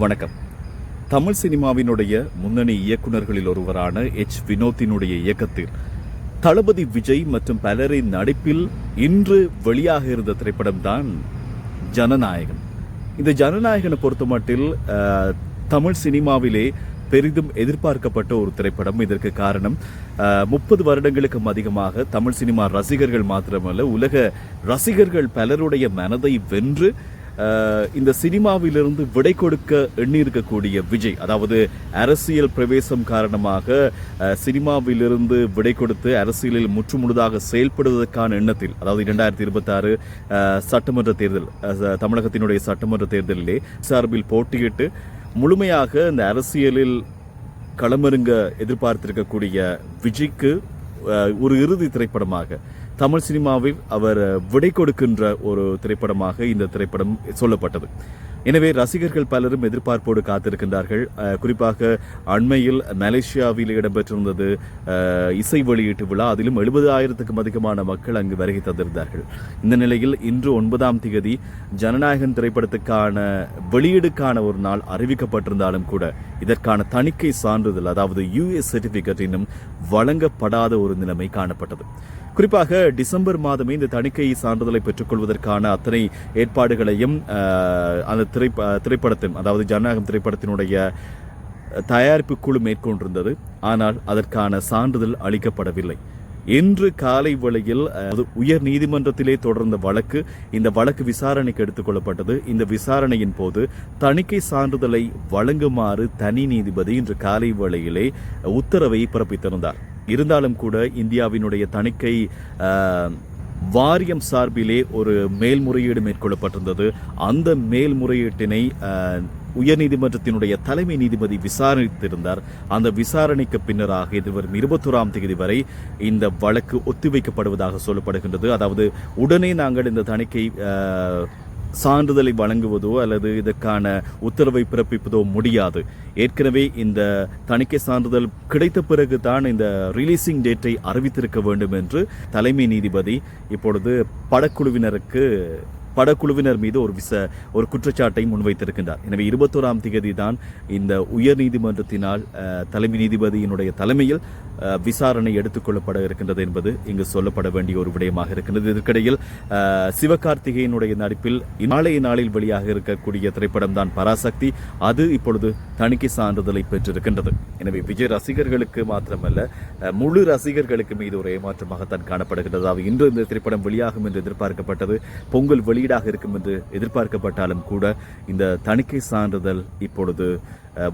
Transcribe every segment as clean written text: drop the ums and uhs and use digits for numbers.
வணக்கம். தமிழ் சினிமாவினுடைய முன்னணி இயக்குநர்களில் ஒருவரான வினோத்தினுடைய இயக்கத்தில் தளபதி விஜய் மற்றும் பலரின் நடிப்பில் இன்று வெளியாக இருந்த திரைப்படம் தான் ஜனநாயகன். இந்த ஜனநாயகனை பொறுத்தமட்டில் தமிழ் சினிமாவிலே பெரிதும் எதிர்பார்க்கப்பட்ட ஒரு திரைப்படம். இதற்கு காரணம் 30 வருடங்களுக்கும் அதிகமாக தமிழ் சினிமா ரசிகர்கள் மாத்திரமல்ல, உலக ரசிகர்கள் பலருடைய மனதை வென்று இந்த சினிமாவிலிருந்து விடை கொடுக்க எண்ணியிருக்கக்கூடிய விஜய், அதாவது அரசியல் பிரவேசம் காரணமாக சினிமாவிலிருந்து விடை கொடுத்து அரசியலில் முற்றுமுழுதாக செயல்படுவதற்கான எண்ணத்தில், அதாவது 2026 சட்டமன்ற தேர்தல், தமிழகத்தினுடைய சட்டமன்ற தேர்தலிலே சார்பில் போட்டியிட்டு முழுமையாக இந்த அரசியலில் களமிறங்க எதிர்பார்த்திருக்கக்கூடிய விஜய்க்கு ஒரு இறுதி திரைப்படமாக தமிழ் சினிமாவில் அவர் விடை கொடுக்கின்ற ஒரு திரைப்படமாக இந்த திரைப்படம் சொல்லப்பட்டது. எனவே ரசிகர்கள் பலரும் எதிர்பார்ப்போடு காத்திருக்கின்றார்கள். குறிப்பாக அண்மையில் மலேசியாவில் இடம்பெற்றிருந்தது இசை வெளியீட்டு விழா. அதிலும் 70,000க்கும் அதிகமான மக்கள் அங்கு வருகை தந்திருந்தார்கள். இந்த நிலையில் இன்று 9ஆம் தேதி ஜனநாயகன் திரைப்படத்துக்கான வெளியீடுக்கான ஒரு நாள் அறிவிக்கப்பட்டிருந்தாலும் கூட இதற்கான தணிக்கை சான்றிதழ், அதாவது US சர்டிபிகேட் இன்னும் வழங்கப்படாத ஒரு நிலைமை காணப்பட்டது. குறிப்பாக டிசம்பர் மாதமே இந்த தணிக்கை சான்றிதழை பெற்றுக்கொள்வதற்கான அத்தனை ஏற்பாடுகளையும் அந்த திரைப்படத்தின், அதாவது ஜனநாயகம் திரைப்படத்தினுடைய தயாரிப்பு குழு மேற்கொண்டிருந்தது. ஆனால் அதற்கான சான்றிதழ் அளிக்கப்படவில்லை. இன்று காலை வேளையில் உயர் நீதிமன்றத்திலே தொடர்ந்த வழக்கு, இந்த வழக்கு விசாரணைக்கு எடுத்துக் கொள்ளப்பட்டது. இந்த விசாரணையின் போது தணிக்கை சான்றிதழை வழங்குமாறு தனி நீதிபதி இன்று காலை வேளையிலே உத்தரவை பிறப்பித்திருந்தார். இருந்தாலும் கூட இந்தியாவினுடைய தணிக்கை வாரியம் சார்பிலே ஒரு மேல்முறையீடு மேற்கொள்ளப்பட்டிருந்தது. அந்த மேல்முறையீட்டினை உயர்நீதிமன்றத்தினுடைய தலைமை நீதிபதி விசாரித்திருந்தார். அந்த விசாரணைக்கு பின்னராக இதுவரும் 21ஆம் தேதி வரை இந்த வழக்கு ஒத்திவைக்கப்படுவதாக சொல்லப்படுகின்றது. அதாவது உடனே நாங்கள் இந்த தணிக்கை சான்றிதழை வழங்குவதோ அல்லது இதற்கான உத்தரவை பிறப்பிப்பதோ முடியாது. ஏற்கனவே இந்த தணிக்கை சான்றிதழ் கிடைத்த பிறகுதான் இந்த ரிலீசிங் டேட்டை அறிவித்திருக்க வேண்டும் என்று தலைமை நீதிபதி இப்பொழுது படக்குழுவினர் மீது ஒரு குற்றச்சாட்டை முன்வைத்திருக்கின்றார். எனவே 21ஆம் தேதி தான் இந்த உயர் நீதிமன்றத்தினால் தலைமை நீதிபதியினுடைய தலைமையில் விசாரணை எடுத்துக்கொள்ளப்பட இருக்கின்றது என்பது இங்கு சொல்லப்பட வேண்டிய ஒரு விடயமாக இருக்கின்றது. இதற்கிடையில் சிவகார்த்திகேயனுடைய நடிப்பில் நாளைய நாளில் வெளியாக இருக்கக்கூடிய திரைப்படம் தான் பராசக்தி. அது இப்பொழுது தணிக்கை சான்றிதழை பெற்றிருக்கின்றது. எனவே விஜய் ரசிகர்களுக்கு மாத்திரமல்ல, முழு ரசிகர்களுக்கு மீது ஒரு ஏமாற்றமாகத்தான் காணப்படுகின்றது. இன்று இந்த திரைப்படம் வெளியாகும் என்று எதிர்பார்க்கப்பட்டது. பொங்கல் வெளியீடாக இருக்கும் என்று எதிர்பார்க்கப்பட்டாலும் கூட இந்த தணிக்கை சான்றிதழ் இப்பொழுது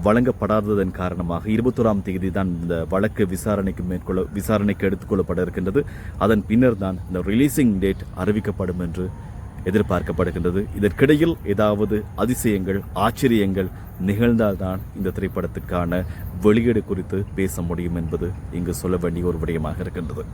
வழங்கப்படாததன் காரணமாக 21ஆம் தேதி தான் இந்த வழக்கு விசாரணைக்கு எடுத்துக்கொள்ளப்பட இருக்கின்றது. அதன் பின்னர் தான் இந்த ரிலீசிங் டேட் அறிவிக்கப்படும் என்று எதிர்பார்க்கப்படுகின்றது. இதற்கிடையில் ஏதாவது அதிசயங்கள், ஆச்சரியங்கள் நிகழ்ந்தால்தான் இந்த திரைப்படத்துக்கான வெளியீடு குறித்து பேச முடியும் என்பது இங்கு சொல்ல வேண்டிய ஒரு விடயமாக இருக்கின்றது.